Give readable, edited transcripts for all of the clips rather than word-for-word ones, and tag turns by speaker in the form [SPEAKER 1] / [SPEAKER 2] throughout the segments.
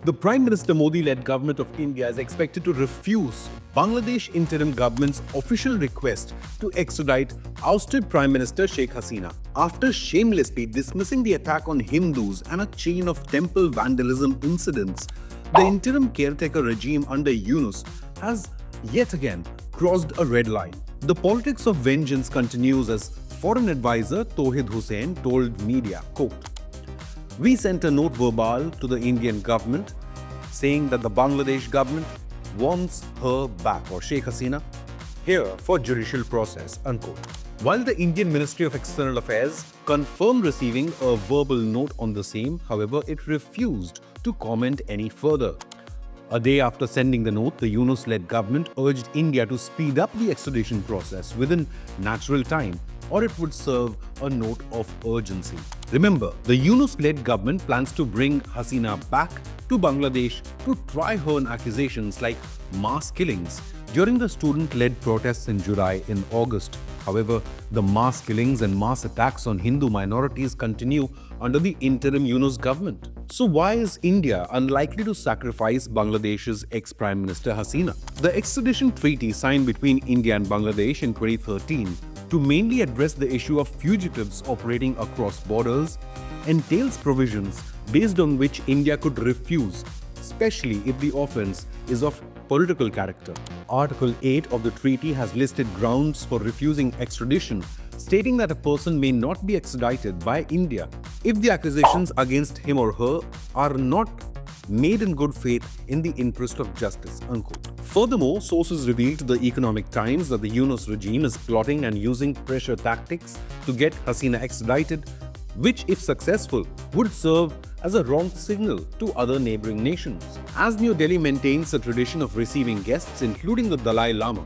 [SPEAKER 1] The Prime Minister Modi-led government of India is expected to refuse Bangladesh interim government's official request to extradite ousted Prime Minister Sheikh Hasina. After shamelessly dismissing the attack on Hindus and a chain of temple vandalism incidents, the interim caretaker regime under Yunus has yet again crossed a red line. The politics of vengeance continues as Foreign Advisor Tauhid Hussain told media, quote, "We sent a note verbal to the Indian government saying that the Bangladesh government wants her back, or Sheikh Hasina, here for judicial process," unquote. While the Indian Ministry of External Affairs confirmed receiving a verbal note on the same, however, it refused to comment any further. A day after sending the note, the Yunus-led government urged India to speed up the extradition process within natural time, or it would serve a note of urgency. Remember, the Yunus-led government plans to bring Hasina back to Bangladesh to try her on accusations like mass killings during the student-led protests in July and August. However, the mass killings and mass attacks on Hindu minorities continue under the interim Yunus government. So why is India unlikely to sacrifice Bangladesh's ex-Prime Minister Hasina? The extradition treaty signed between India and Bangladesh in 2013 to mainly address the issue of fugitives operating across borders entails provisions based on which India could refuse, especially if the offence is of political character. Article 8 of the treaty has listed grounds for refusing extradition, stating that a person may not be extradited by India if the accusations against him or her are not made in good faith in the interest of justice, unquote. Furthermore, sources revealed to the Economic Times that the Yunus regime is plotting and using pressure tactics to get Hasina extradited, which, if successful, would serve as a wrong signal to other neighboring nations. As New Delhi maintains a tradition of receiving guests, including the Dalai Lama,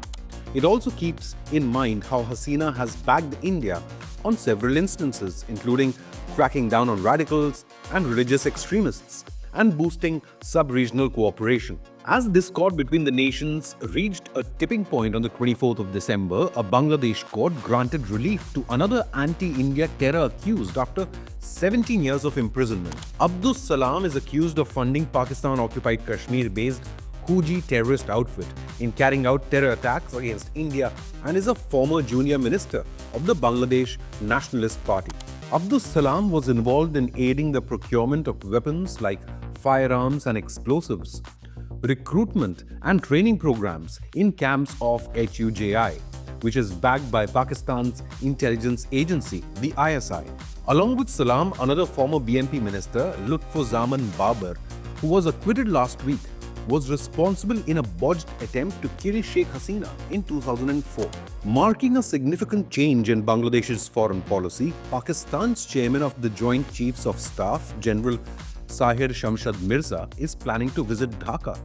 [SPEAKER 1] it also keeps in mind how Hasina has backed India on several instances, including cracking down on radicals and religious extremists and boosting sub-regional cooperation. As discord between the nations reached a tipping point on the 24th of December, a Bangladesh court granted relief to another anti-India terror accused after 17 years of imprisonment. Abdus Salam is accused of funding Pakistan-occupied Kashmir-based Houthi terrorist outfit in carrying out terror attacks against India and is a former junior minister of the Bangladesh Nationalist Party. Abdus Salam was involved in aiding the procurement of weapons like firearms and explosives, recruitment and training programs in camps of HUJI, which is backed by Pakistan's intelligence agency, the ISI. Along with Salam, another former BNP minister, Lutfuzzaman Babar, who was acquitted last week, was responsible in a botched attempt to kill Sheikh Hasina in 2004. Marking a significant change in Bangladesh's foreign policy, Pakistan's chairman of the Joint Chiefs of Staff, General Sahir Shamshad Mirza, is planning to visit Dhaka,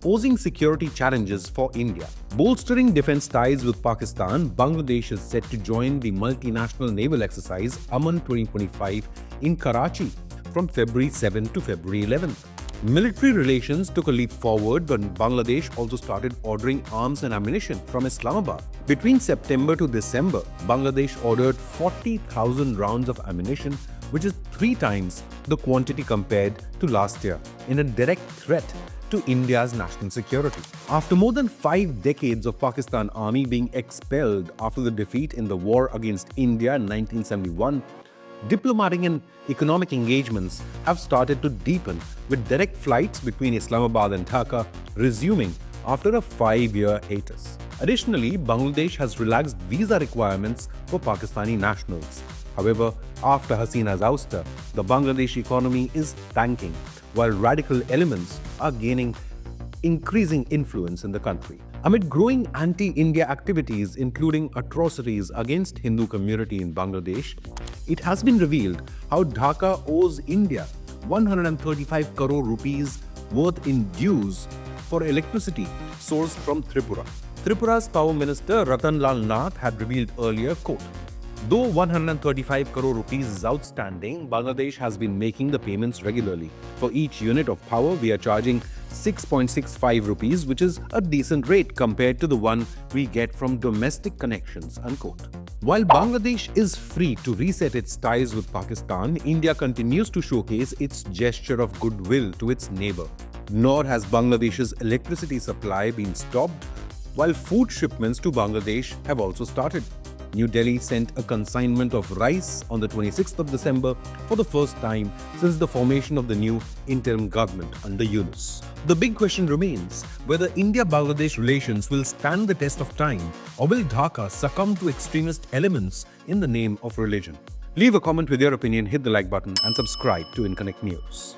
[SPEAKER 1] posing security challenges for India. Bolstering defense ties with Pakistan, Bangladesh is set to join the multinational naval exercise Aman 2025 in Karachi from February 7 to February 11. Military relations took a leap forward when Bangladesh also started ordering arms and ammunition from Islamabad. Between September to December, Bangladesh ordered 40,000 rounds of ammunition, which is 3 times the quantity compared to last year, in a direct threat to India's national security. After more than 5 decades of Pakistan army being expelled after the defeat in the war against India in 1971, diplomatic and economic engagements have started to deepen, with direct flights between Islamabad and Dhaka resuming after a 5-year hiatus. Additionally, Bangladesh has relaxed visa requirements for Pakistani nationals. However, after Hasina's ouster, the Bangladeshi economy is tanking, while radical elements are gaining increasing influence in the country. Amid growing anti-India activities, including atrocities against Hindu community in Bangladesh, it has been revealed how Dhaka owes India 135 crore rupees worth in dues for electricity sourced from Tripura. Tripura's Power Minister Ratan Lal Nath had revealed earlier, quote, "Though 135 crore rupees is outstanding, Bangladesh has been making the payments regularly. For each unit of power, we are charging 6.65 rupees, which is a decent rate compared to the one we get from domestic connections," unquote. While Bangladesh is free to reset its ties with Pakistan, India continues to showcase its gesture of goodwill to its neighbor. nor has Bangladesh's electricity supply been stopped, while food shipments to Bangladesh have also started. New Delhi sent a consignment of rice on the 26th of December for the first time since the formation of the new interim government under Yunus. The big question remains whether India-Bangladesh relations will stand the test of time, or will Dhaka succumb to extremist elements in the name of religion. Leave a comment with your opinion, hit the like button and subscribe to Inconnect News.